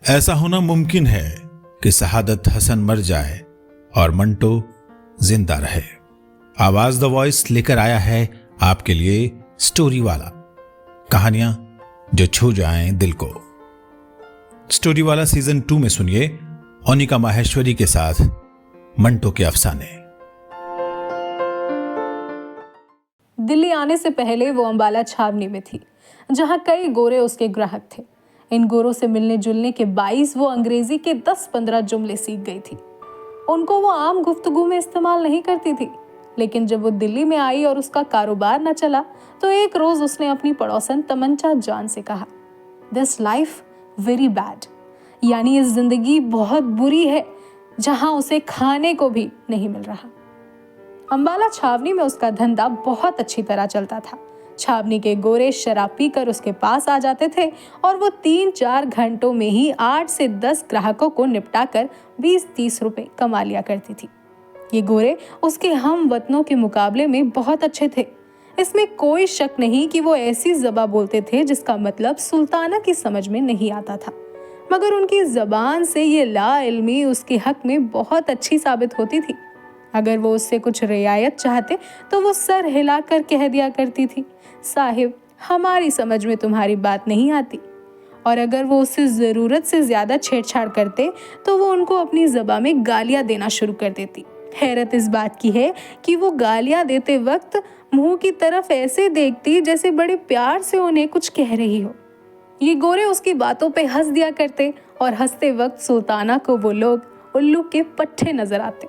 ऐसा होना मुमकिन है कि शहादत हसन मर जाए और मंटो जिंदा रहे। आवाज द वॉइस लेकर आया है आपके लिए स्टोरी वाला, कहानियां जो छू जाएं दिल को। स्टोरी वाला सीजन 2 में सुनिए ओनिका माहेश्वरी के साथ मंटो के अफसाने। दिल्ली आने से पहले वो अंबाला छावनी में थी, जहां कई गोरे उसके ग्राहक थे। इन गोरों से मिलने जुलने के बाईस वो अंग्रेजी के 10-15 जुमले सीख गई थी। उनको वो आम गुफ्तगू में इस्तेमाल नहीं करती थी, लेकिन जब वो दिल्ली में आई और उसका कारोबार न चला तो एक रोज उसने अपनी पड़ोसन तमंचा जान से कहा, दिस लाइफ वेरी बैड, यानी ये जिंदगी बहुत बुरी है, जहां उसे खाने को भी नहीं मिल रहा। अंबाला छावनी में उसका धंधा बहुत अच्छी तरह चलता था। छावनी के गोरे शराब पीकर उसके पास आ जाते थे और वो 3-4 घंटों में ही 8 से 10 ग्राहकों को निपटाकर 20-30 रुपए कमा लिया करती थी। ये गोरे उसके हम वतनों के मुकाबले में बहुत अच्छे थे। इसमें कोई शक नहीं कि वो ऐसी ज़बान बोलते थे जिसका मतलब सुल्ताना की समझ में नहीं आता था, मगर उनकी ज़बान से ये ला इल्मी उसके हक में बहुत अच्छी साबित होती थी। अगर वो उससे कुछ रियायत चाहते तो वो सर हिलाकर कह दिया करती थी, साहिब हमारी समझ में तुम्हारी बात नहीं आती। और अगर वो उससे ज़रूरत से ज़्यादा छेड़छाड़ करते तो वो उनको अपनी ज़बान में गालियाँ देना शुरू कर देती। हैरत इस बात की है कि वो गालियाँ देते वक्त मुंह की तरफ ऐसे देखती जैसे बड़े प्यार से उन्हें कुछ कह रही हो। ये गोरे उसकी बातों पे हंस दिया करते और हंसते वक्त सुल्ताना को वो लोग उल्लू के पट्टे नजर आते।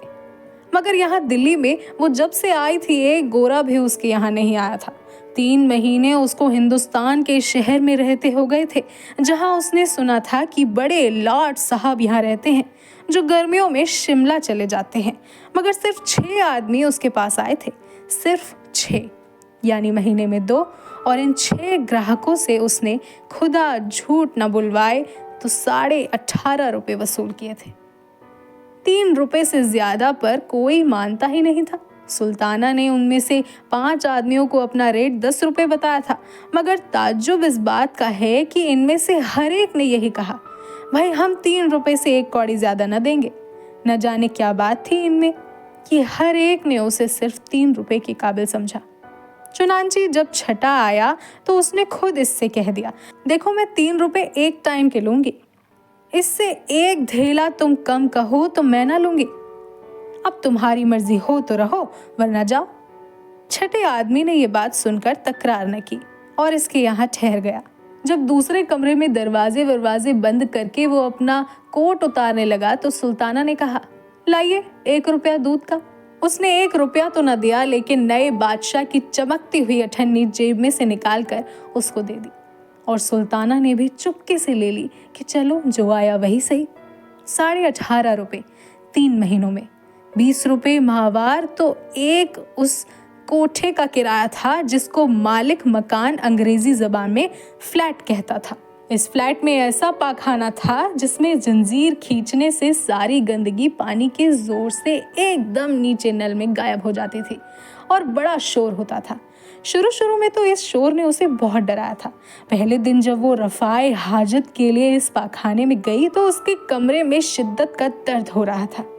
मगर यहाँ दिल्ली में वो जब से आई थी एक गोरा भी उसके यहाँ नहीं आया था। 3 महीने उसको हिंदुस्तान के शहर में रहते हो गए थे, जहाँ उसने सुना था कि बड़े लॉर्ड साहब यहाँ रहते हैं जो गर्मियों में शिमला चले जाते हैं। मगर सिर्फ 6 आदमी उसके पास आए थे, सिर्फ 6, यानी महीने में 2। और इन 6 ग्राहकों से उसने खुदा झूठ न बुलवाए तो 18.5 रुपए वसूल किए थे। 3 रुपए से ज्यादा पर कोई मानता ही नहीं था। सुल्ताना ने उनमें से 5 आदमियों को अपना रेट 10 रुपए बताया था, मगर ताज्जुब इस बात का है कि इनमें से हर एक ने यही कहा, भाई हम 3 रुपए से 1 कौड़ी ज्यादा न देंगे। न जाने क्या बात थी इनमें कि हर एक ने उसे सिर्फ 3 रुपए के काबिल समझा। चुनांची जब छठा आया तो उसने खुद इससे कह दिया, देखो मैं 3 रुपए एक टाइम के लूंगी, इससे 1 धेला तुम कम कहो तो मैं ना लूंगी। अब तुम्हारी मर्जी हो तो रहो वरना जाओ। छठे आदमी ने ये बात सुनकर तकरार न की और इसके यहाँ ठहर गया। जब दूसरे कमरे में दरवाजे बंद करके वो अपना कोट उतारने लगा तो सुल्ताना ने कहा, लाइए 1 रुपया दूध का। उसने 1 रुपया तो न दिया, लेकिन नए बादशाह की चमकती हुई अठन्नी जेब में से निकाल कर उसको दे दी और सुल्ताना ने भी चुपके से ले ली कि चलो जो आया वही सही। 18.5 रुपए 3 महीनों में, 20 रुपए माहवार तो एक उस कोठे का किराया था जिसको मालिक मकान अंग्रेजी जबान में फ्लैट कहता था। इस फ्लैट में ऐसा पाखाना था जिसमें जंजीर खींचने से सारी गंदगी पानी के जोर से एकदम नीचे नल में गायब हो जाती थी और बड़ा शोर होता था। शुरू में तो इस शोर ने उसे बहुत डराया था। पहले दिन जब वो रफ़ाए हाजत के लिए इस पाखाने में गई तो उसके कमरे में शिद्दत का दर्द हो रहा था।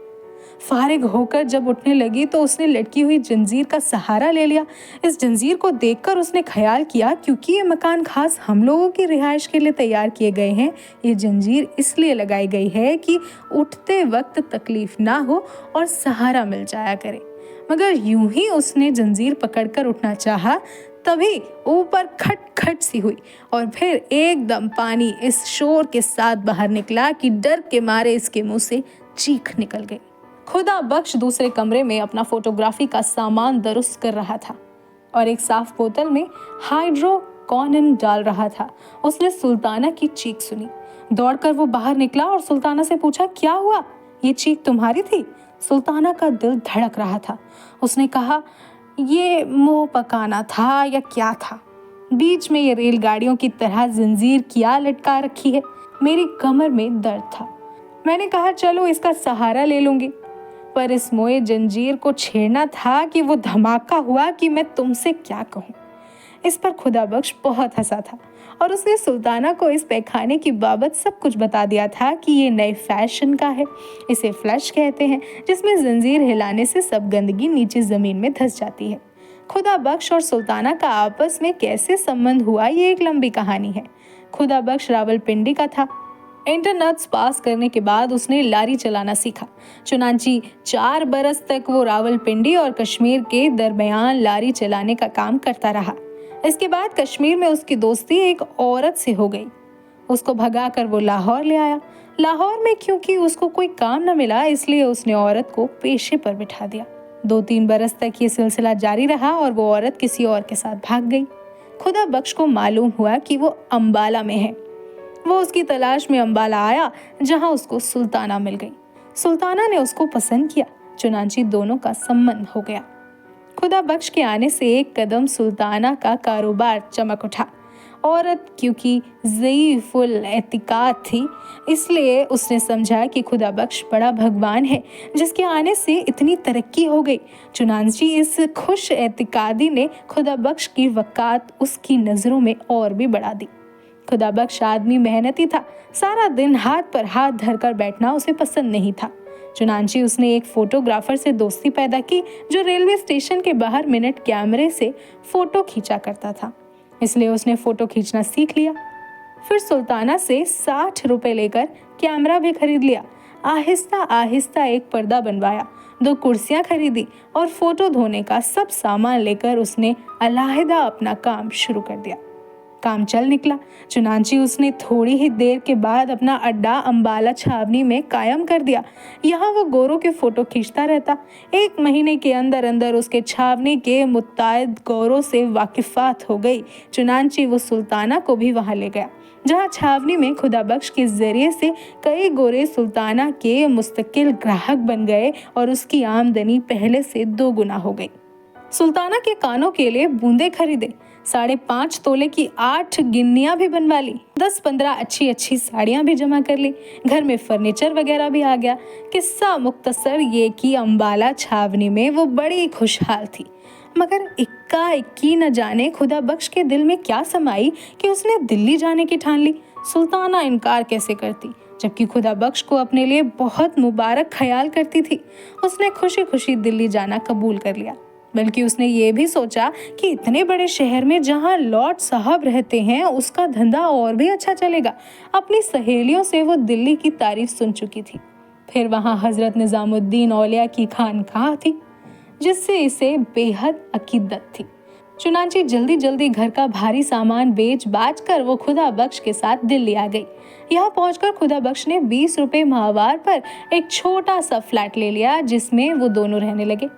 फारिग होकर जब उठने लगी तो उसने लटकी हुई जंजीर का सहारा ले लिया। इस जंजीर को देखकर उसने ख्याल किया, क्योंकि ये मकान खास हम लोगों की रिहाइश के लिए तैयार किए गए हैं, ये जंजीर इसलिए लगाई गई है कि उठते वक्त तकलीफ ना हो और सहारा मिल जाया करे। मगर यूं ही उसने जंजीर पकड़कर उठना चाहा, तभी ऊपर खट खट सी हुई और फिर एकदम पानी इस शोर के साथ बाहर निकला कि डर के मारे इसके मुंह से चीख निकल गई। खुदा बख्श दूसरे कमरे में अपना फोटोग्राफी का सामान दुरुस्त कर रहा था और एक साफ बोतल में हाइड्रोक्विनोन डाल रहा था। उसने सुल्ताना की चीख सुनी। दौड़कर वो बाहर निकला और सुल्ताना से पूछा, क्या हुआ, ये चीख तुम्हारी थी? सुल्ताना का दिल धड़क रहा था। उसने कहा, ये मुंह पकाना था या क्या था? बीच में ये रेलगाड़ियों की तरह जंजीर क्या लटका रखी है? मेरी कमर में दर्द था। मैंने कहा चलो इसका सहारा ले लूंगी, पर इस मोए जंजीर को छेड़ना था कि वो धमाका हुआ कि मैं तुमसे क्या कहूँ। इस पर खुदा बख्श बहुत हंसा था और उसने सुल्ताना को इस पैखाने की बाबत सब कुछ बता दिया था कि ये नए फैशन का है, इसे फ्लश कहते हैं, जिसमें जंजीर हिलाने से सब गंदगी नीचे जमीन में धंस जाती है। खुदा बख्श और सुल्ताना का आपस में कैसे संबंध हुआ, ये एक लंबी कहानी है। खुदा बख्श रावलपिंडी का था। इंटरनेट्स पास करने के बाद उसने लारी चलाना सीखा। चुनांची 4 बरस तक वो रावलपिंडी और कश्मीर के दरमियान लारी चलाने का काम करता रहा। इसके बाद कश्मीर में उसकी दोस्ती एक औरत से हो गई। उसको भगाकर वो लाहौर ले आया। लाहौर में क्योंकि उसको कोई काम न मिला, इसलिए उसने औरत को पेशे पर बिठा दिया। 2-3 बरस तक ये सिलसिला जारी रहा और वो औरत किसी और के साथ भाग गई। खुदा बख्श को मालूम हुआ कि वो अंबाला में है। वो उसकी तलाश में अंबाला आया, जहां उसको सुल्ताना मिल गई। सुल्ताना ने उसको पसंद किया, चुनांची दोनों का संबंध हो गया। खुदा बख्श के आने से एक कदम सुल्ताना का कारोबार चमक उठा। औरत क्योंकि ज़ईफ़ुल एतिकाद थी, इसलिए उसने समझा कि खुदा बख्श बड़ा भगवान है जिसके आने से इतनी तरक्की हो गई। चुनांची इस खुश एतिकादी ने खुदा बख्श की वक़ात उसकी नज़रों में और भी बढ़ा दी। खुदा बख्श आदमी मेहनती था। सारा दिन हाथ पर हाथ धरकर बैठना उसे पसंद नहीं था। चुनांची उसने एक फोटोग्राफर से दोस्ती पैदा की जो रेलवे स्टेशन के बाहर मिनट कैमरे से फोटो खींचा करता था, इसलिए उसने फोटो खींचना सीख लिया। फिर सुल्ताना से 60 रुपए लेकर कैमरा भी खरीद लिया। आहिस्ता आहिस्ता एक पर्दा बनवाया, 2 कुर्सियां खरीदी और फोटो धोने का सब सामान लेकर उसने अलहदा अपना काम शुरू कर दिया। काम चल निकला। चुनांची उसने थोड़ी ही देर के बाद अपना अड्डा अंबाला छावनी में कायम कर दिया। यहाँ वो गोरों के फोटो खींचता रहता। 1 महीने के अंदर अंदर उसके छावनी के मुत्तायद गोरों से वाकिफात हो गई। चुनांची वो सुल्ताना को भी वहाँ ले गया, जहाँ छावनी में खुदा बख्श के जरिए से कई गोरे सुल्ताना के मुस्तकिल ग्राहक बन गए और उसकी आमदनी पहले से 2 गुना हो गई। सुल्ताना के कानों के लिए बूंदे खरीदे, 5.5 तोले की 8 गिन्नियां भी बनवा ली, 10-15 अच्छी साड़ियां भी जमा कर ली। घर में फर्नीचर वगैरह भी आ गया। किस्सा मुख्तसर ये कि अंबाला छावनी में वो बड़ी खुशहाल थी, मगर इक्का इक्की न जाने खुदा बख्श के दिल में क्या समाई कि उसने दिल्ली जाने की ठान ली। सुल्ताना इनकार कैसे करती, जबकि खुदा बख्श को अपने लिए बहुत मुबारक ख्याल करती थी। उसने खुशी खुशी दिल्ली जाना कबूल कर लिया। बल्कि उसने ये भी सोचा कि इतने बड़े शहर में जहाँ लॉर्ड साहब रहते हैं उसका धंधा और भी अच्छा चलेगा। अपनी सहेलियों से वो दिल्ली की तारीफ सुन चुकी थी। फिर वहाँ हजरत निजामुद्दीन औलिया की खानकाह थी, जिससे इसे बेहद अकीदत थी। चुनांची जल्दी जल्दी घर का भारी सामान बेच बाच कर वो खुदा बख्श के साथ दिल्ली आ गई। यहाँ पहुंचकर खुदा बख्श ने 20 रुपए माहवार पर एक छोटा सा फ्लैट ले लिया, जिसमें वो दोनों रहने लगे।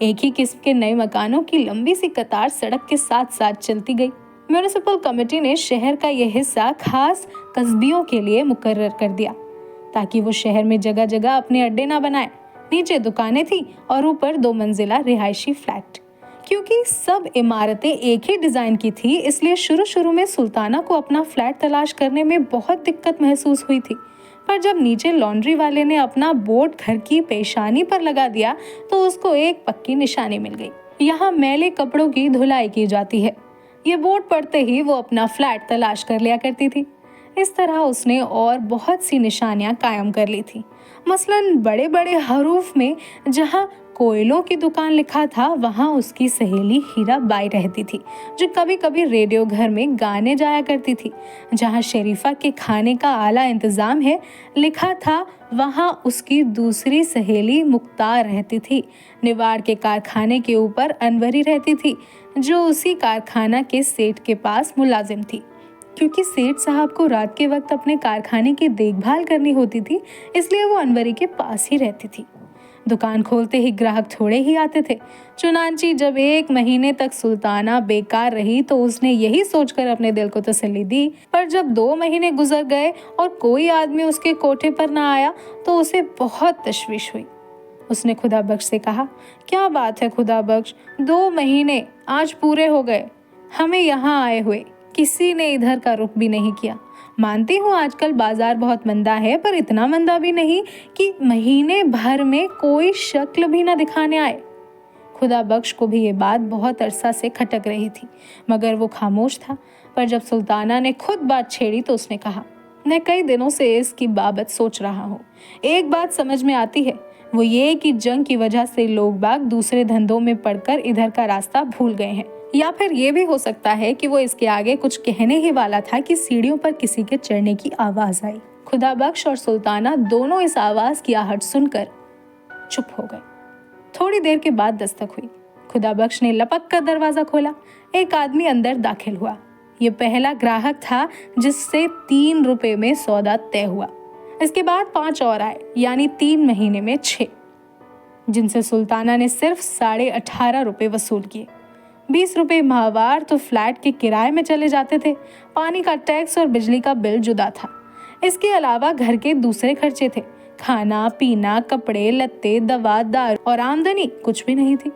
एक ही किस्म के नए मकानों की लंबी सी कतार सड़क के साथ साथ चलती गई। म्युनिसिपल कमेटी ने शहर का यह हिस्सा खास कस्बियों के लिए मुकर्रर कर दिया, ताकि वो शहर में जगह जगह अपने अड्डे ना बनाए। नीचे दुकानें थी और ऊपर 2 मंजिला रिहायशी फ्लैट। क्योंकि सब इमारतें एक ही डिजाइन की थी, इसलिए शुरू में सुल्ताना को अपना फ्लैट तलाश करने में बहुत दिक्कत महसूस हुई थी। पर जब नीचे लॉन्ड्री वाले ने अपना बोर्ड घर की पेशानी पर लगा दिया तो उसको एक पक्की निशानी मिल गई। यहाँ मैले कपड़ों की धुलाई की जाती है। ये बोर्ड पढ़ते ही वो अपना फ्लैट तलाश कर लिया करती थी। इस तरह उसने और बहुत सी निशानियां कायम कर ली थी। मसलन बड़े बड़े हरूफ में जहाँ कोयलों की दुकान लिखा था, वहाँ उसकी सहेली हीरा बाई रहती थी, जो कभी कभी रेडियो घर में गाने जाया करती थी। जहाँ शरीफा के खाने का आला इंतजाम है लिखा था, वहाँ उसकी दूसरी सहेली मुख्तार रहती थी। निवाड़ के कारखाने के ऊपर अनवरी रहती थी, जो उसी कारखाना के सेठ के पास मुलाजिम थी। क्योंकि सेठ साहब को रात के वक्त अपने कारखाने की देखभाल करनी होती थी, इसलिए वो अनवरी के पास ही रहती थी। दुकान खोलते ही ग्राहक थोड़े ही आते थे। चुनांची जब 1 महीने तक सुल्ताना बेकार रही तो उसने यही सोचकर अपने दिल को तसल्ली दी, पर जब 2 महीने गुजर गए और कोई आदमी उसके कोठे पर ना आया तो उसे बहुत तशवीश हुई। उसने खुदा बख्श से कहा, क्या बात है खुदा बख्श, 2 महीने आज पूरे हो गए हमें यहाँ आए हुए, किसी ने इधर का रुख भी नहीं किया। मानती हूँ आजकल बाजार बहुत मंदा है, पर इतना मंदा भी नहीं कि महीने भर में कोई शक्ल भी ना दिखाने आए। खुदा बख्श को भी ये बात बहुत अरसा से खटक रही थी, मगर वो खामोश था। पर जब सुल्ताना ने खुद बात छेड़ी तो उसने कहा, मैं कई दिनों से इसकी बाबत सोच रहा हूँ। एक बात समझ में आती है, वो ये कि जंग की वजह से लोग बाग दूसरे धंधों में पड़कर इधर का रास्ता भूल गए हैं। या फिर ये भी हो सकता है कि वो इसके आगे कुछ कहने ही वाला था कि सीढ़ियों पर किसी के चढ़ने की आवाज आई। खुदा बख्श और सुल्ताना दोनों इस आवाज की आहट सुनकर चुप हो गए। थोड़ी देर के बाद दस्तक हुई। खुदा बख्श ने लपक कर दरवाजा खोला। एक आदमी अंदर दाखिल हुआ। ये पहला ग्राहक था जिससे 3 रुपए में सौदा तय हुआ। इसके बाद 5 और आए, यानी 3 महीने में 6, जिनसे सुल्ताना ने सिर्फ 18.5 रुपए वसूल किए। 20 रुपए माहवार तो फ्लैट के किराए में चले जाते थे। पानी का टैक्स और बिजली का बिल जुदा था। इसके अलावा घर के दूसरे खर्चे थे, खाना पीना, कपड़े लत्ते, दवा, दारू और आमदनी कुछ भी नहीं थी।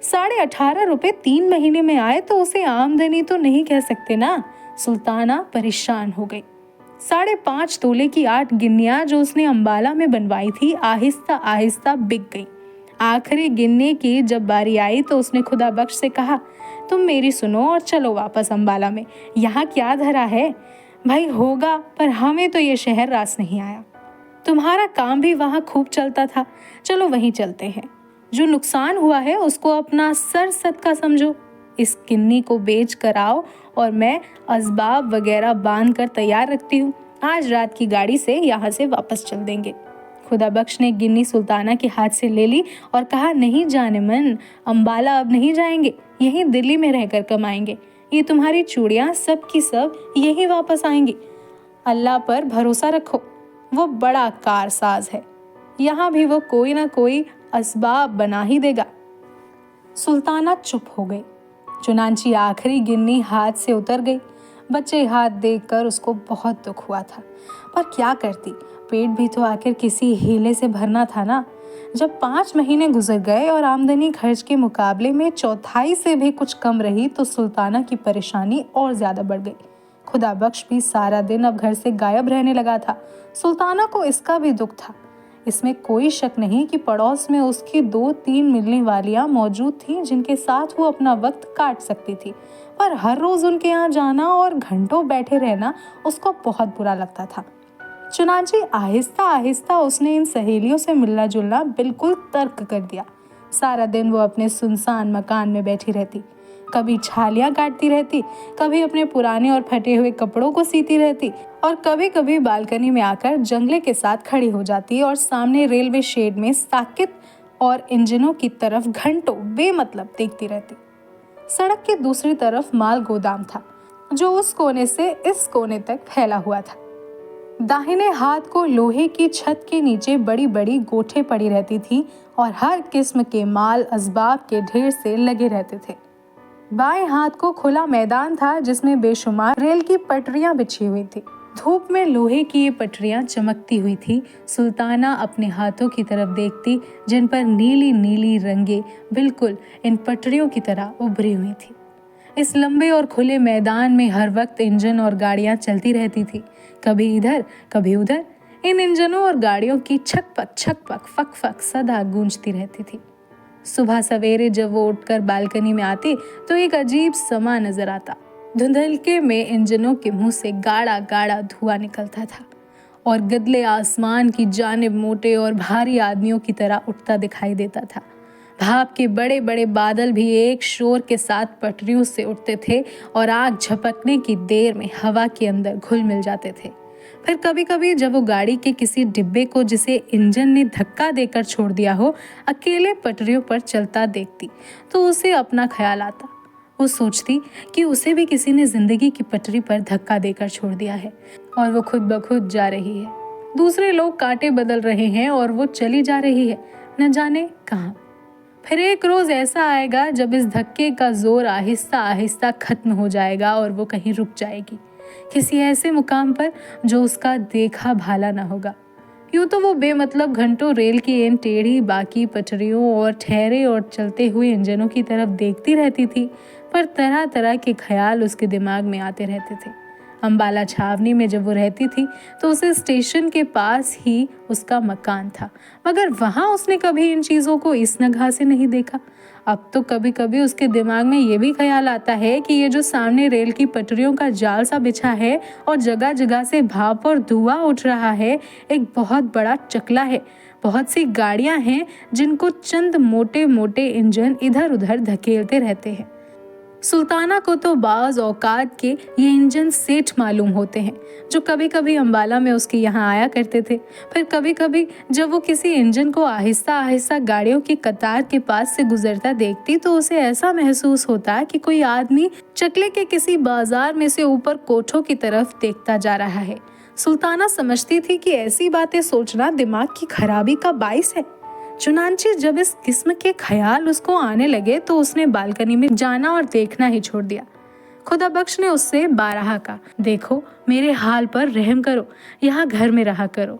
18.5 रुपए 3 महीने में आए तो उसे आमदनी तो नहीं कह सकते ना। सुल्ताना परेशान हो गई। 5.5 तोले की 8 गिन्नियां जो उसने अंबाला में बनवाई थी आहिस्ता आहिस्ता बिक गई। आखिरी गिनने की जब बारी आई तो उसने खुदा बख्श से कहा, तुम मेरी सुनो और चलो वापस अंबाला में। यहाँ क्या धरा है भाई, होगा, पर हमें तो ये शहर रास नहीं आया। तुम्हारा काम भी वहाँ खूब चलता था, चलो वहीं चलते हैं। जो नुकसान हुआ है उसको अपना सर सदका समझो। इस गिन्नी को बेच कर आओ और मैं असबाब वगैरह बांध कर तैयार रखती हूँ। आज रात की गाड़ी से यहाँ से वापस चल देंगे। खुदा बख्श ने गिन्नी सुल्ताना के हाथ से ले ली और कहा, नहीं जाने मन, अंबाला अब नहीं जाएंगे, यहीं दिल्ली में रहकर कमाएंगे। ये तुम्हारी चूड़ियाँ सब की सब यहीं वापस आएंगी। अल्लाह पर भरोसा रखो, वो बड़ा कारसाज है, यहाँ भी वो कोई ना कोई असबाब बना ही देगा। सुल्ताना चुप हो गई। चुनांची आखिरी गिन्नी हाथ से उतर गई। बच्चे हाथ देखकर उसको बहुत दुख हुआ था, पर क्या करती, पेट भी तो आखिर किसी हीले से भरना था ना। जब 5 महीने गुजर गए और आमदनी खर्च के मुकाबले में 1/4 से भी कुछ कम रही तो सुल्ताना की परेशानी और ज्यादा बढ़ गई। खुदा बख्श भी सारा दिन अब घर से गायब रहने लगा था। सुल्ताना को इसका भी दुख था। इसमें कोई शक नहीं कि पड़ोस में उसकी 2-3 मिलने वालियां मौजूद थीं जिनके साथ वो अपना वक्त काट सकती थी, पर हर रोज उनके यहाँ जाना और घंटों बैठे रहना उसको बहुत बुरा लगता था। चुनांचे आहिस्ता आहिस्ता उसने इन सहेलियों से मिलना जुलना बिल्कुल तर्क कर दिया। सारा दिन वो अपने सुनसान मकान में बैठी रहती, कभी छालियां काटती रहती, कभी अपने पुराने और फटे हुए कपड़ों को सीती रहती और कभी कभी बालकनी में आकर जंगले के साथ खड़ी हो जाती और सामने रेलवे शेड में साकित और इंजनों की तरफ घंटों बेमतलब देखती रहती। सड़क के दूसरी तरफ माल गोदाम था जो उस कोने से इस कोने तक फैला हुआ था। दाहिने हाथ को लोहे की छत के नीचे बड़ी बड़ी गोठे पड़ी रहती थी और हर किस्म के माल असबाब के ढेर से लगे रहते थे। बाएं हाथ को खुला मैदान था जिसमें बेशुमार रेल की पटरियां बिछी हुई थी। धूप में लोहे की ये पटरियां चमकती हुई थी। सुल्ताना अपने हाथों की तरफ देखती जिन पर नीली नीली रंगे बिल्कुल इन पटरियों की तरह उभरी हुई थी। इस लंबे और खुले मैदान में हर वक्त इंजन और गाड़ियां चलती रहती थी, कभी इधर कभी उधर। इन इंजनों और गाड़ियों की छकपक फक फक सदा गूंजती रहती थी। सुबह सवेरे जब वो उठकर बालकनी में आती तो एक अजीब समा नजर आता। धुंधलके में इंजनों के मुंह से गाढ़ा गाढ़ा धुआं निकलता था और गदले आसमान की जानिब मोटे और भारी आदमियों की तरह उठता दिखाई देता था। भाप के बड़े बड़े बादल भी एक शोर के साथ पटरियों से उठते थे और आग झपकने की देर में हवा के अंदर घुल मिल जाते थे। फिर कभी कभी जब वो गाड़ी के किसी डिब्बे को जिसे इंजन ने धक्का देकर छोड़ दिया हो अकेले पटरियों पर चलता देखती तो उसे अपना ख्याल आता। वो सोचती कि उसे भी किसी ने जिंदगी की पटरी पर धक्का देकर छोड़ दिया है और वो खुद ब खुद जा रही है। दूसरे लोग कांटे बदल रहे हैं और वो चली जा रही है, न जाने कहाँ। फिर एक रोज ऐसा आएगा जब इस धक्के का जोर आहिस्ता आहिस्ता खत्म हो जाएगा और वो कहीं रुक जाएगी, किसी ऐसे मुकाम पर जो उसका देखा भाला ना होगा। यूं तो वो बेमतलब घंटों रेल की इन टेढ़ी बाकी पटरियों और ठहरे और चलते हुए इंजनों की तरफ देखती रहती थी, पर तरह तरह के ख्याल उसके दिमाग में आते रहते थे। अंबाला छावनी में जब वो रहती थी तो उसे स्टेशन के पास ही उसका मकान था, मगर वहाँ उसने कभी इन चीज़ों को इस निगाह से नहीं देखा। अब तो कभी कभी उसके दिमाग में ये भी ख्याल आता है कि ये जो सामने रेल की पटरियों का जाल सा बिछा है और जगह जगह से भाप और धुआं उठ रहा है, एक बहुत बड़ा चकला है। बहुत सी गाड़ियां हैं जिनको चंद मोटे मोटे इंजन इधर उधर धकेलते रहते हैं। सुल्ताना को तो बाज औकात के ये इंजन सेठ मालूम होते हैं, जो कभी कभी अंबाला में उसके यहाँ आया करते थे। फिर कभी कभी जब वो किसी इंजन को आहिस्ता आहिस्ता गाड़ियों की कतार के पास से गुजरता देखती तो उसे ऐसा महसूस होता कि कोई आदमी चकले के किसी बाजार में से ऊपर कोठों की तरफ देखता जा रहा है। सुल्ताना समझती थी कि ऐसी बातें सोचना दिमाग की खराबी का बाइस है। चुनांचे जब इस किस्म के ख्याल उसको आने लगे तो उसने बालकनी में जाना और देखना ही छोड़ दिया। खुदा बख्श ने उससे बारहा कहा, देखो मेरे हाल पर रहम करो, यहाँ घर में रहा करो।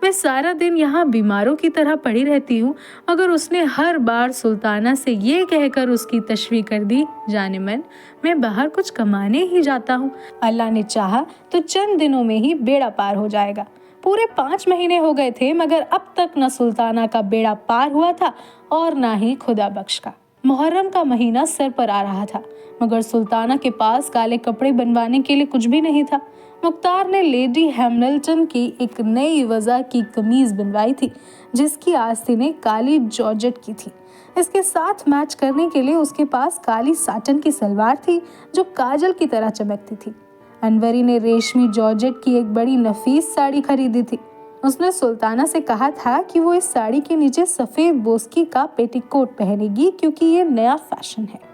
मैं सारा दिन यहाँ बीमारों की तरह पड़ी रहती हूँ। मगर उसने हर बार सुल्ताना से ये कहकर उसकी तशवीह कर दी, जाने मन मैं बाहर कुछ कमाने ही जाता हूँ, अल्लाह ने चाहा तो चंद दिनों में ही बेड़ा पार हो जाएगा। पूरे 5 महीने हो गए थे मगर अब तक न सुल्ताना का बेड़ा पार हुआ था और ना ही खुदा बख्श का। मुहर्रम का महीना सर पर आ रहा था मगर सुल्ताना के पास काले कपड़े बनवाने के लिए कुछ भी नहीं था। मुख्तार ने लेडी हैमिल्टन की एक नई वज़ा की कमीज बनवाई थी जिसकी आस्तीनें काली जॉर्जेट की थी। इसके साथ मैच करने के लिए उसके पास काली साटन की सलवार थी जो काजल की तरह चमकती थी। अनवरी ने रेशमी जॉर्जेट की एक बड़ी नफीस साड़ी खरीदी थी। उसने सुल्ताना से कहा था कि वो इस साड़ी के नीचे सफ़ेद बोस्की का पेटीकोट पहनेगी क्योंकि ये नया फैशन है।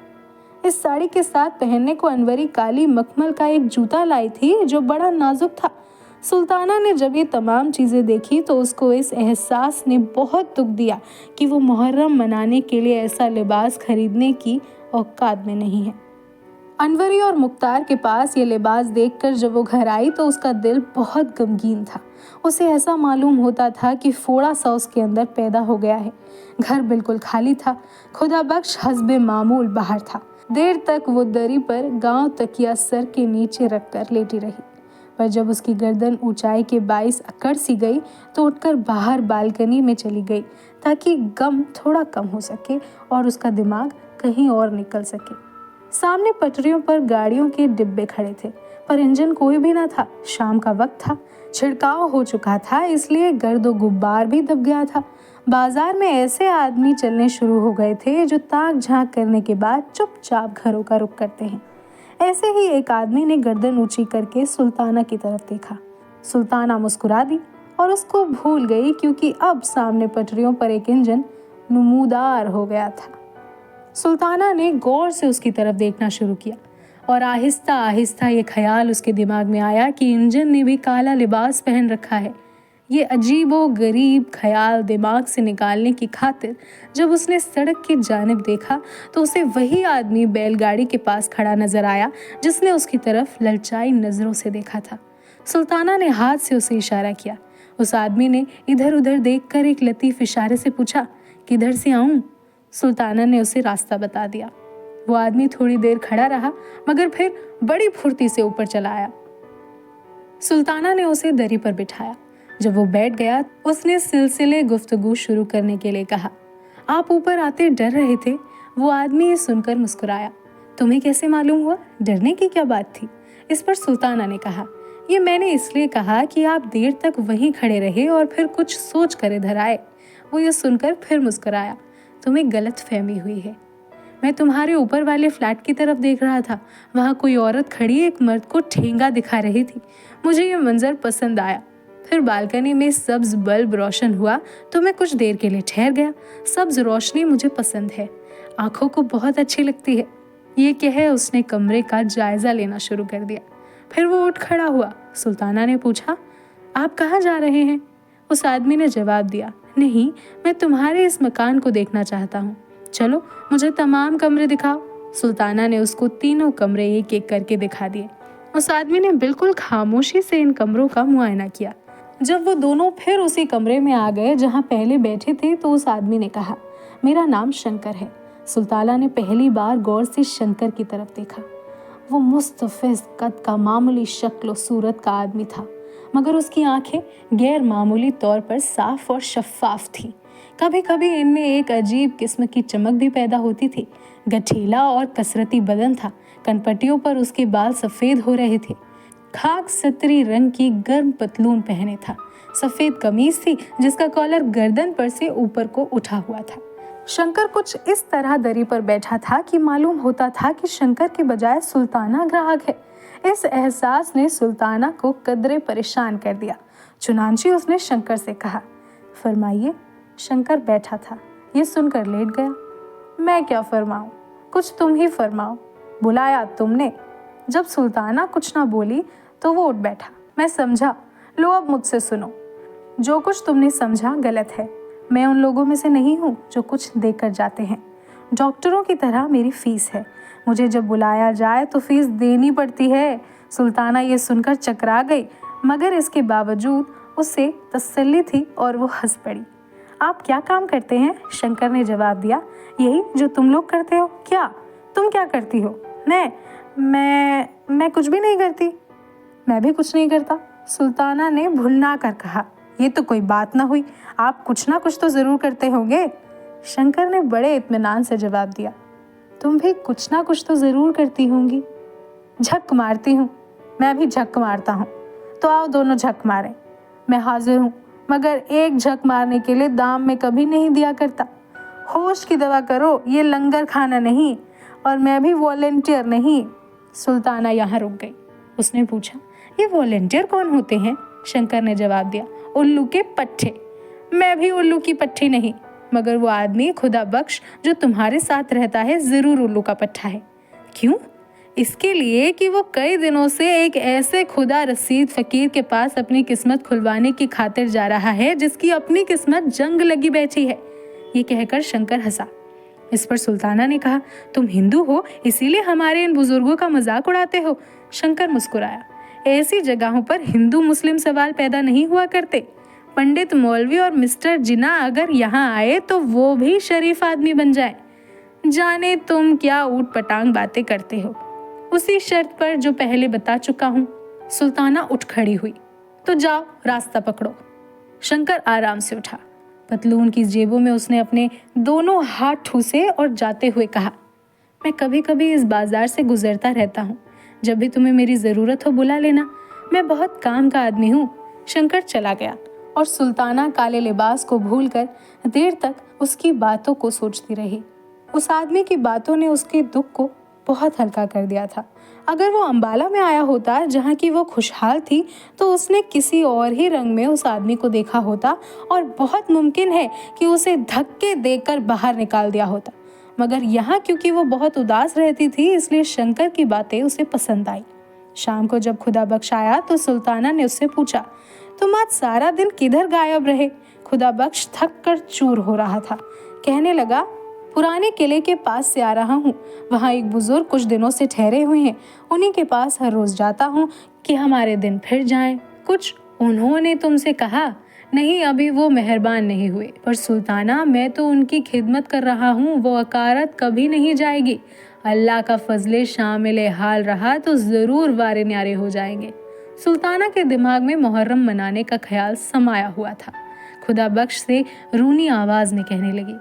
इस साड़ी के साथ पहनने को अनवरी काली मखमल का एक जूता लाई थी जो बड़ा नाजुक था। सुल्ताना ने जब ये तमाम चीज़ें देखी तो उसको इस एहसास ने बहुत दुख दिया कि वो मुहर्रम मनाने के लिए ऐसा लिबास खरीदने की औकात में नहीं है। अनवरी और मुख्तार के पास ये लिबास देखकर जब वो घर आई तो उसका दिल बहुत गमगीन था। उसे ऐसा मालूम होता था कि फोड़ा सा उसके अंदर पैदा हो गया है। घर बिल्कुल खाली था। खुदा बख्श हस्बे मामूल बाहर था। देर तक वो दरी पर गांव तकिया सर के नीचे रखकर लेटी रही, पर जब उसकी गर्दन ऊंचाई के बाइस अकड़ सी गई तो उठकर बाहर बालकनी में चली गई ताकि गम थोड़ा कम हो सके और उसका दिमाग कहीं और निकल सके। सामने पटरियों पर गाड़ियों के डिब्बे खड़े थे पर इंजन कोई भी ना था। शाम का वक्त था, छिड़काव हो चुका था, इसलिए गर्दो गुब्बार भी दब गया था। बाजार में ऐसे आदमी चलने शुरू हो गए थे जो ताक झांक करने के बाद चुपचाप घरों का रुख करते हैं। ऐसे ही एक आदमी ने गर्दन ऊंची करके सुल्ताना की तरफ देखा। सुल्ताना मुस्कुरा दी और उसको भूल गई क्योंकि अब सामने पटरियों पर एक इंजन नमूदार हो गया था। सुल्ताना ने गौर से उसकी तरफ देखना शुरू किया और आहिस्ता आहिस्ता ये ख्याल उसके दिमाग में आया कि इंजन ने भी काला लिबास पहन रखा है। ये अजीबो गरीब ख्याल दिमाग से निकालने की खातिर जब उसने सड़क की जानिब देखा तो उसे वही आदमी बैलगाड़ी के पास खड़ा नजर आया जिसने उसकी तरफ ललचाई नजरों से देखा था। सुल्ताना ने हाथ से उसे इशारा किया। उस आदमी ने इधर उधर देखकर एक लतीफ इशारे से पूछा, किधर से आऊं? सुल्ताना ने उसे रास्ता बता दिया। वो आदमी थोड़ी देर खड़ा रहा मगर फिर बड़ी फुर्ती से ऊपर चला आया। सुल्ताना ने उसे दरी पर बिठाया। जब वो बैठ गया उसने सिलसिले गुफ्तगू शुरू करने के लिए कहा, आप ऊपर आते डर रहे थे? वो आदमी ये सुनकर मुस्कुराया। तुम्हें कैसे मालूम हुआ? डरने की क्या बात थी? इस पर सुल्ताना ने कहा, ये मैंने इसलिए कहा कि आप देर तक वहीं खड़े रहे और फिर कुछ सोच कर इधर आए। वो ये सुनकर फिर मुस्कुराया। तुम्हें गलत फहमी हुई है। मैं तुम्हारे ऊपर वाले फ्लैट की तरफ देख रहा था। वहाँ कोई औरत खड़ी एक मर्द को ठेंगा दिखा रही थी। मुझे ये मंजर पसंद आया। फिर बालकनी में सब्ज बल्ब रोशन हुआ तो मैं कुछ देर के लिए ठहर गया। सब्ज रोशनी मुझे पसंद है, आंखों को बहुत अच्छी लगती है। ये कह उसने कमरे का जायजा लेना शुरू कर दिया। फिर वो उठ खड़ा हुआ। सुल्ताना ने पूछा, आप कहाँ जा रहे हैं? उस आदमी ने जवाब दिया, नहीं, मैं तुम्हारे इस मकान को देखना चाहता हूँ। चलो मुझे तमाम कमरे दिखाओ। सुल्ताना ने उसको तीनों कमरे एक एक करके दिखा दिए। उस आदमी ने बिल्कुल खामोशी से इन कमरों का मुआयना किया। जब वो दोनों फिर उसी कमरे में आ गए जहाँ पहले बैठे थे तो उस आदमी ने कहा, मेरा नाम शंकर है। सुल्ताना ने पहली बार गौर से शंकर की तरफ देखा। वो मुस्तफिज कद का मामूली शक्ल और सूरत का आदमी था, मगर उसकी आंखें गैर मामूली तौर पर साफ और शफाफ थीं। कभी कभी इनमें एक अजीब किस्म की चमक भी पैदा होती थी। गठीला और कसरती बदन था, कनपटियों पर उसके बाल सफ़ेद हो रहे थे। खाक सतरी रंग की गर्म पतलून पहने था। सफ़ेद कमीज थी जिसका कॉलर गर्दन पर से ऊपर को उठा हुआ था। शंकर कुछ इस तरह दरी पर बैठा था कि मालूम होता था कि शंकर के बजाय सुल्ताना ग्राहक है। इस एहसास ने सुल्ताना को कदरे परेशान कर दिया। चुनांची उसने शंकर से कहा, फरमाइए। शंकर बैठा था, ये सुनकर लेट गया। मैं क्या फरमाऊं, कुछ तुम ही फरमाओ, बुलाया तुमने। जब सुल्ताना कुछ ना बोली तो वो उठ बैठा। मैं समझा, लो अब मुझसे सुनो। जो कुछ तुमने समझा गलत है। मैं उन लोगों में से नहीं हूँ जो कुछ देकर जाते हैं। डॉक्टरों की तरह मेरी फीस है, मुझे जब बुलाया जाए तो फीस देनी पड़ती है। सुल्ताना ये सुनकर चकरा गई, मगर इसके बावजूद उसे तसल्ली थी और वो हंस पड़ी। आप क्या काम करते हैं? शंकर ने जवाब दिया, यही जो तुम लोग करते हो। क्या तुम क्या करती हो? मैं कुछ भी नहीं करती। मैं भी कुछ नहीं करता, सुल्ताना ने भुलना कर कहा। ये तो कोई बात ना हुई, आप कुछ ना कुछ तो ज़रूर करते होंगे। शंकर ने बड़े इत्मीनान से जवाब दिया, तुम भी कुछ ना कुछ तो ज़रूर करती होंगी। झक मारती हूँ, मैं भी झक मारता हूँ। तो आओ दोनों झक मारें। मैं हाजिर हूँ, मगर एक झक मारने के लिए दाम में कभी नहीं दिया करता। होश की दवा करो, ये लंगर खाना नहीं, और मैं भी वॉलेंटियर नहीं। सुल्ताना यहाँ रुक गई। उसने पूछा, ये वॉलेंटियर कौन होते हैं? शंकर ने जवाब दिया, उल्लू के पट्टे। मैं भी उल्लू की पट्टी नहीं, मगर वो आदमी खुदा बख्श जो तुम्हारे साथ रहता है ज़रूर उल्लू का पट्टा है। क्यों? इसके लिए कि वो कई दिनों से एक ऐसे खुदा रसीद फकीर के पास अपनी किस्मत खुलवाने की खातिर जा रहा है जिसकी अपनी किस्मत जंग लगी बैठी है। ये कहकर शंकर हंसा। इस पर सुल्ताना ने कहा, तुम हिंदू हो इसीलिए हमारे इन बुजुर्गों का मजाक उड़ाते हो। शंकर मुस्कुराया। ऐसी जगहों पर हिंदू मुस्लिम सवाल पैदा नहीं हुआ करते। पंडित मौलवी और मिस्टर जिना अगर यहाँ आए तो वो भी शरीफ आदमी बन जाए। जाने तुम क्या ऊट पटांग बातें करते हो। उसी शर्त पर जो पहले बता चुका हूँ। सुल्ताना उठ खड़ी हुई। तो जाओ, रास्ता पकड़ो। शंकर आराम से उठा। पतलून की जेबों में उसने अपने दोनों हाथ ठूसे और जाते हुए कहा, मैं कभी कभी इस बाजार से गुजरता रहता हूँ। जब भी तुम्हें मेरी ज़रूरत हो बुला लेना, मैं बहुत काम का आदमी हूँ। शंकर चला गया और सुल्ताना काले लिबास को भूलकर देर तक उसकी बातों को सोचती रही। उस आदमी की बातों ने उसके दुख को बहुत हल्का कर दिया था। अगर वो अंबाला में आया होता जहाँ की वो खुशहाल थी, तो उसने किसी और ही रंग में उस आदमी को देखा होता और बहुत मुमकिन है कि उसे धक्के देकर बाहर निकाल दिया होता। मगर यहाँ क्योंकि वो बहुत उदास रहती थी, इसलिए शंकर की बातें उसे पसंद आई। शाम को जब खुदा बख्श आया तो सुल्ताना ने उससे पूछा, तुम आज सारा दिन किधर गायब रहे? खुदा बख्श थक कर चूर हो रहा था। कहने लगा, पुराने किले के पास से आ रहा हूँ। वहाँ एक बुजुर्ग कुछ दिनों से ठहरे हुए हैं। उन्हीं के पास हर रोज जाता हूँ कि हमारे दिन फिर जाएं। कुछ उन्होंने तुमसे कहा? नहीं, अभी वो मेहरबान नहीं हुए। पर सुल्ताना, मैं तो उनकी खिदमत कर रहा हूँ, वो अकारत कभी नहीं जाएगी। अल्लाह का फजले शामिल हाल रहा तो ज़रूर वारे न्यारे हो जाएंगे। सुल्ताना के दिमाग में मुहर्रम मनाने का ख्याल समाया हुआ था। खुदा बख्श से रूनी आवाज़ में कहने लगी,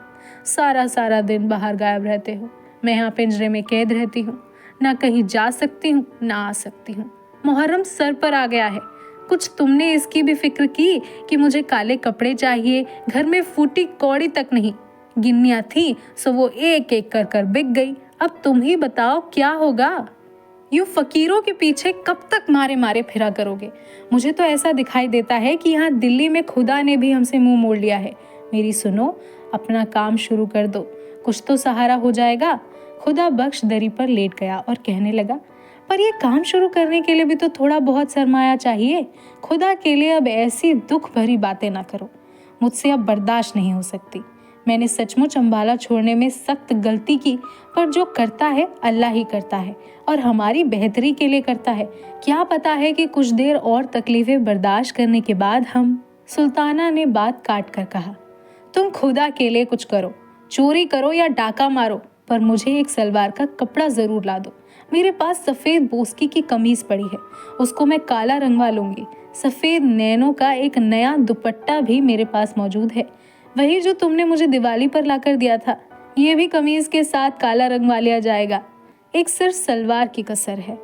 सारा दिन बाहर गायब रहते हो। मैं यहाँ पिंजरे में कैद रहती हूँ, ना कहीं जा सकती हूँ ना आ सकती हूँ। मुहर्रम सर पर आ गया है। कुछ तुमने इसकी भी फिक्र की कि मुझे काले कपड़े चाहिए? घर में फूटी कौड़ी तक नहीं। गिन्नियाँ थी सो वो एक एक कर बिक गई। अब तुम ही बताओ क्या होगा? यूँ फकीरों के पीछे कब तक मारे फिरा करोगे? मुझे तो ऐसा दिखाई देता है कि यहाँ दिल्ली में खुदा ने भी हमसे मुंह मोड़ लिया है। मेरी सुनो, अपना काम शुरू कर दो, कुछ तो सहारा हो जाएगा। खुदा बख्श दरी पर लेट गया और कहने लगा, पर ये काम शुरू करने के लिए भी तो थोड़ा बहुत सरमाया चाहिए। खुदा के लिए अब ऐसी दुख भरी बातें ना करो, मुझसे अब बर्दाश्त नहीं हो सकती। मैंने सचमुच अंबाला छोड़ने में सख्त गलती की, पर जो करता है अल्लाह ही करता है और हमारी बेहतरी के लिए करता है। क्या पता है कि कुछ देर और तकलीफें बर्दाश्त करने के बाद हम। सुल्ताना ने बात काट कर कहा, तुम खुदा के लिए कुछ करो, चोरी करो या डाका मारो, पर मुझे एक सलवार का कपड़ा ज़रूर ला दो। मेरे पास सफ़ेद बोस्की की कमीज़ पड़ी है, उसको मैं काला रंगवा लूँगी। सफ़ेद नैनों का एक नया दुपट्टा भी मेरे पास मौजूद है, वही जो तुमने मुझे दिवाली पर लाकर दिया था। ये भी कमीज़ के साथ काला रंगवा लिया जाएगा। एक सिर्फ सलवार की कसर है,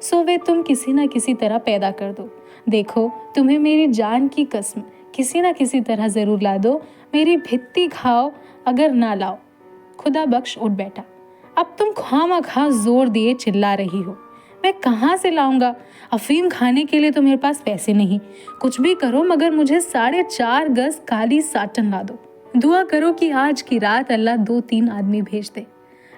सो वे तुम किसी न किसी तरह पैदा कर दो। देखो, तुम्हें मेरी जान की कसम, किसी न किसी तरह ज़रूर ला दो। मेरी भित्ती खाओ अगर ना लाओ। खुदा बख्श उठ बैठा। अब तुम खामखा जोर दिए चिल्ला रही हो। मैं कहाँ से लाऊंगा? अफीम खाने के लिए तो मेरे पास पैसे नहीं। कुछ भी करो मगर मुझे 4.5 गज काली साटन ला दो। दुआ करो कि आज की रात अल्लाह 2-3 आदमी भेज दे।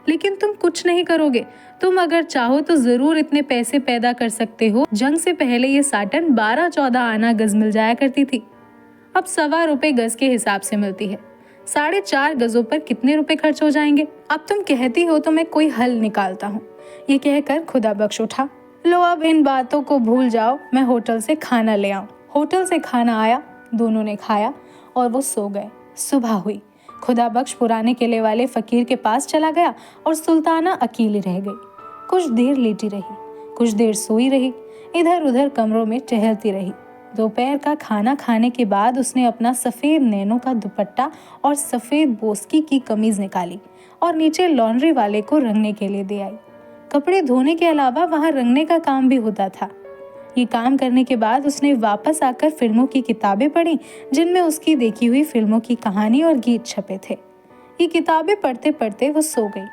लेकिन तुम कुछ नहीं करोगे। तुम अगर चाहो तो जरूर इतने पैसे पैदा कर सकते हो। जंग से पहले ये साटन 12-14 आना गज मिल जाया करती थी, अब ₹1.25 गज के हिसाब से मिलती है। 4.5 गजों पर कितने रुपए खर्च हो जाएंगे? अब तुम कहती हो तो मैं कोई हल निकालता हूँ। ये कहकर खुदा बख्श उठा। लो अब इन बातों को भूल जाओ, मैं होटल से खाना ले आऊं। होटल से खाना आया, दोनों ने खाया और वो सो गए। सुबह हुई। खुदा बख्श पुराने किले वाले फकीर के पास चला गया और सुल्ताना अकेली रह गई। कुछ देर लेटी रही, कुछ देर सोई रही, इधर उधर कमरों में टहलती रही। दोपहर का खाना खाने के बाद उसने अपना सफ़ेद नैनों का दुपट्टा और सफ़ेद बोस्की की कमीज़ निकाली और नीचे लॉन्ड्री वाले को रंगने के लिए दे आई। कपड़े धोने के अलावा वहाँ रंगने का काम भी होता था। ये काम करने के बाद उसने वापस आकर फिल्मों की किताबें पढ़ी, जिनमें उसकी देखी हुई फिल्मों की कहानी और गीत छपे थे। ये किताबें पढ़ते पढ़ते वो सो गई।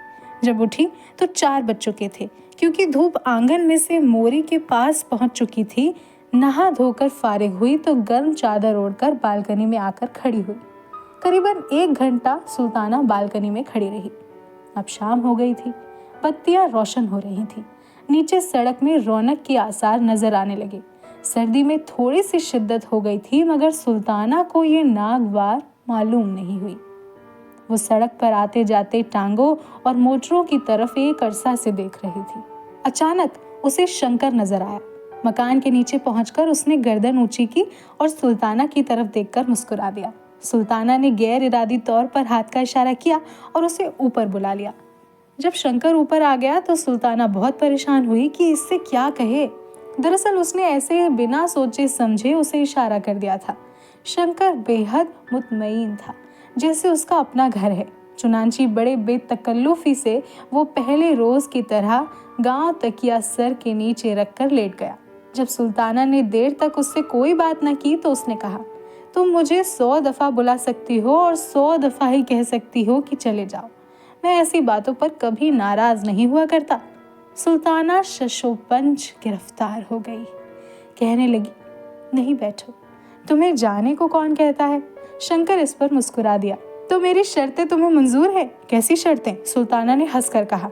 जब उठी तो 4 बज चुके थे, क्योंकि धूप आंगन में से मोरी के पास पहुंच चुकी थी। नहा धोकर फारिग हुई तो गर्म चादर ओढ़कर बालकनी में आकर खड़ी हुई। करीबन 1 घंटा सुल्ताना बालकनी में खड़ी रही। अब शाम हो गई थी, बत्तियां रोशन हो रही थी। नीचे सड़क में रौनक के आसार नजर आने लगे। सर्दी में थोड़ी सी शिद्दत हो गई थी, मगर सुल्ताना को ये नागवार मालूम नहीं हुई। वो सड़क पर आते जाते टांगों और मोटरों की तरफ एक अरसा से देख रही थी। अचानक उसे शंकर नजर आया। मकान के नीचे पहुंचकर उसने गर्दन ऊंची की और सुल्ताना की तरफ देखकर मुस्कुरा दिया। सुल्ताना ने गैर इरादी तौर पर हाथ का इशारा किया और उसे ऊपर बुला लिया। जब शंकर ऊपर आ गया तो सुल्ताना बहुत परेशान हुई कि इससे क्या कहे। दरअसल उसने ऐसे बिना सोचे समझे उसे इशारा कर दिया था। शंकर बेहद मुतमईन था, जैसे उसका अपना घर है। चुनांची बड़े बेतकल्लुफी से वो पहले रोज की तरह गांव तकिया सर के नीचे रखकर लेट गया। जब सुल्ताना ने देर तक उससे कोई बात न की तो उसने कहा, तुम मुझे 100 दफ़ा बुला सकती हो और 100 दफ़ा ही कह सकती हो कि चले जाओ। मैं ऐसी बातों पर कभी नाराज नहीं हुआ करता। सुल्ताना शशोपंच गिरफ्तार हो गई। कहने लगी, नहीं बैठो, तुम्हें जाने को कौन कहता है? शंकर इस पर मुस्कुरा दिया। तो मेरी शर्तें तुम्हें मंजूर है? कैसी शर्तें? सुल्ताना ने हंसकर कहा।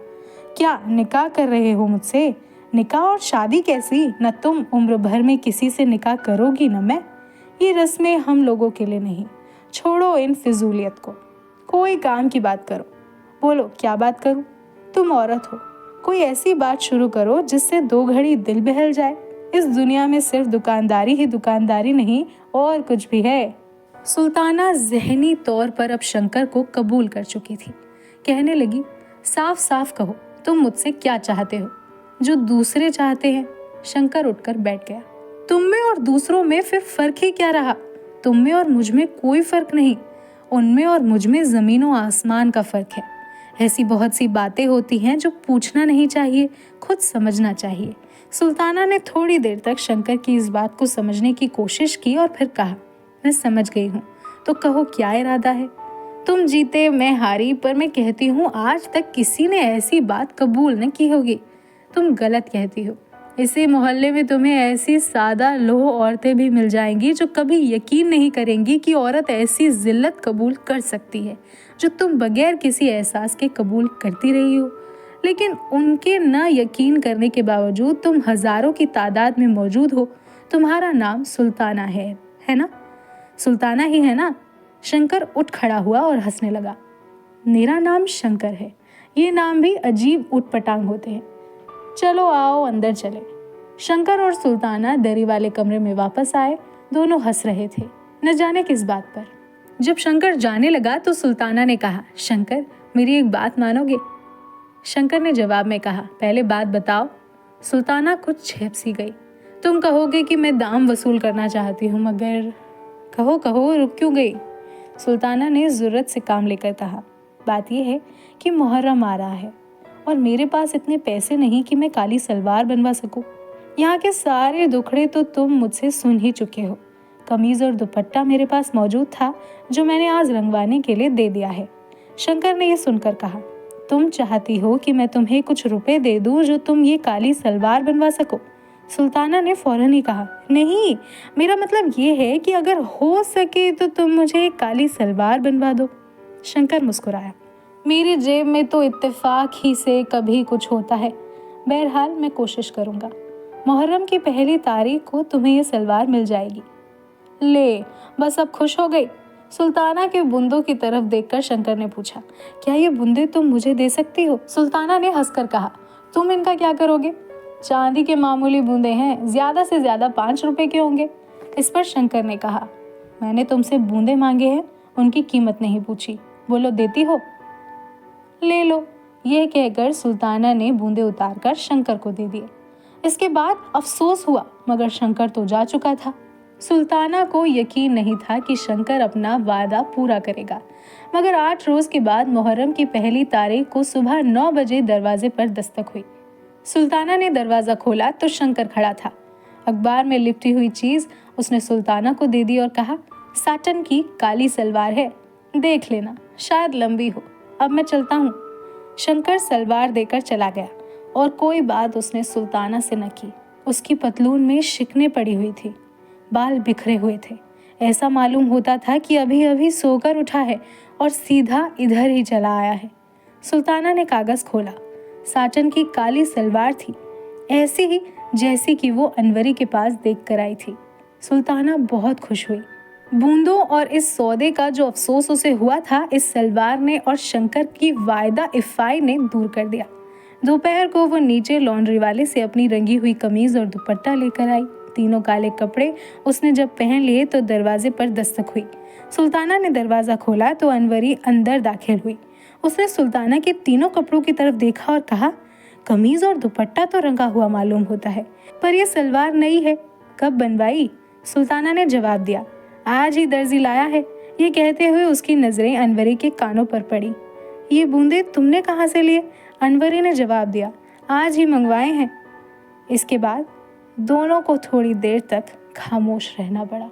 क्या निकाह कर रहे हो मुझसे? निकाह और शादी कैसी? न तुम उम्र भर में किसी से निकाह करोगी न मैं। ये रस्में हम लोगों के लिए नहीं। छोड़ो इन फिजूलियत को, कोई काम की बात करो। बोलो क्या बात करूं? तुम औरत हो, कोई ऐसी बात शुरू करो जिससे 2 घड़ी दिल बहल जाए। इस दुनिया में सिर्फ दुकानदारी ही दुकानदारी नहीं, और कुछ भी है। सुल्ताना ज़हनी तौर पर अब शंकर को कबूल कर चुकी थी। कहने लगी, साफ साफ कहो, तुम मुझसे क्या चाहते हो जो दूसरे चाहते हैं? शंकर उठकर बैठ गया। तुम में और दूसरों में फिर फर्क ही क्या रहा? तुम में और मुझ में कोई फर्क नहीं, उनमें और मुझ में ज़मीनों आसमान का फर्क है। ऐसी बहुत सी बातें होती हैं जो पूछना नहीं चाहिए, खुद समझना चाहिए। सुल्ताना ने थोड़ी देर तक शंकर की इस बात को समझने की कोशिश की और फिर कहा, मैं समझ गई हूँ, तो कहो क्या इरादा है? तुम जीते मैं हारी, पर मैं कहती हूँ आज तक किसी ने ऐसी बात कबूल न की होगी। तुम गलत कहती हो। इसी मोहल्ले में तुम्हें ऐसी सादा लोह औरतें भी मिल जाएंगी जो कभी यकीन नहीं करेंगी कि औरत ऐसी जिल्लत कबूल कर सकती है जो तुम बगैर किसी एहसास के कबूल करती रही हो। लेकिन उनके न यकीन करने के बावजूद तुम हजारों की तादाद में मौजूद हो। तुम्हारा नाम सुल्ताना है ना? सुल्ताना ही है ना? शंकर उठ खड़ा हुआ और हंसने लगा। मेरा नाम शंकर है। ये नाम भी अजीब उटपटांग होते हैं। चलो आओ अंदर चले। शंकर और सुल्ताना दरी वाले कमरे में वापस आए। दोनों हंस रहे थे, न जाने किस बात पर। जब शंकर जाने लगा तो सुल्ताना ने कहा, शंकर मेरी एक बात मानोगे? शंकर ने जवाब में कहा, पहले बात बताओ। सुल्ताना कुछ झेप सी गई। तुम कहोगे कि मैं दाम वसूल करना चाहती हूँ, मगर कहो कहो, रुक क्यों गई? सुल्ताना ने ज़रूरत से काम लेकर कहा, बात यह है कि मुहर्रम आ रहा है और मेरे पास इतने पैसे नहीं कि मैं काली सलवार बनवा सकूं। यहाँ के सारे दुखड़े तो तुम मुझसे सुन ही चुके हो। कमीज़ और दुपट्टा मेरे पास मौजूद था जो मैंने आज रंगवाने के लिए दे दिया है। शंकर ने यह सुनकर कहा, तुम चाहती हो कि मैं तुम्हें कुछ रुपए दे दूं जो तुम ये काली सलवार बनवा सको? सुल्ताना ने फौरन ही कहा, नहीं, मेरा मतलब ये है कि अगर हो सके तो तुम मुझे एक काली सलवार बनवा दो। शंकर मुस्कुराया, मेरी जेब में तो इत्तेफाक ही से कभी कुछ होता है। बहरहाल मैं कोशिश करूंगा। मुहर्रम की पहली तारीख को तुम्हें ये सलवार मिल जाएगी। ले, बस अब खुश हो गई? सुल्ताना के बूंदों की तरफ देखकर शंकर ने पूछा, क्या ये बूंदे तुम मुझे दे सकती हो? सुल्ताना ने हंसकर कहा, तुम इनका क्या करोगे? चांदी के मामूली बूंदे हैं, ज्यादा से ज्यादा 5 रुपए के होंगे। इस पर शंकर ने कहा, मैंने तुमसे बूंदे मांगे हैं, उनकी कीमत नहीं पूछी। बोलो देती हो? ले लो। यह कहकर सुल्ताना ने बूंदे उतारकर शंकर को दे दिए। इसके बाद अफसोस हुआ, मगर शंकर तो जा चुका था। सुल्ताना को यकीन नहीं था कि शंकर अपना वादा पूरा करेगा, मगर 8 रोज के बाद मुहर्रम की पहली तारीख को सुबह 9 बजे दरवाजे पर दस्तक हुई। सुल्ताना ने दरवाजा खोला तो शंकर खड़ा था। अखबार में लिपटी हुई चीज उसने सुल्ताना को दे दी और कहा, साटन की काली सलवार है, देख लेना, शायद लंबी हो। अब मैं चलता हूँ। शंकर सलवार देकर चला गया और कोई बात उसने सुल्ताना से न की। उसकी पतलून में शिकने पड़ी हुई थी, बाल बिखरे हुए थे। ऐसा मालूम होता था कि अभी अभी सोकर उठा है और सीधा इधर ही चला आया है। सुल्ताना ने कागज खोला। साटन की काली सलवार थी, ऐसी ही जैसी कि वो अनवरी के पास देख कर आई थी। सुल्ताना बहुत खुश हुई। बूंदों और इस सौदे का जो अफसोस उसे हुआ था, इस सलवार ने और शंकर की वायदा इफ़ाई ने दूर कर दिया। दोपहर को वो नीचे लॉन्ड्री वाले से अपनी रंगी हुई कमीज और दुपट्टा लेकर आई। तीनों काले कपड़े उसने जब पहन लिए तो दरवाजे पर दस्तक हुई। सुल्ताना ने दरवाज़ा खोला तो अनवरी अंदर दाखिल हुई। उसने सुल्ताना के तीनों कपड़ों की तरफ देखा और कहा, कमीज और दुपट्टा तो रंगा हुआ मालूम होता है, पर यह सलवार नई है, कब बनवाई? सुल्ताना ने जवाब दिया, आज ही दर्जी लाया है। ये कहते हुए उसकी नज़रें अनवरी के कानों पर पड़ी। ये बूंदे तुमने कहाँ से लिए? अनवरी ने जवाब दिया, आज ही मंगवाए हैं। इसके बाद दोनों को थोड़ी देर तक खामोश रहना पड़ा।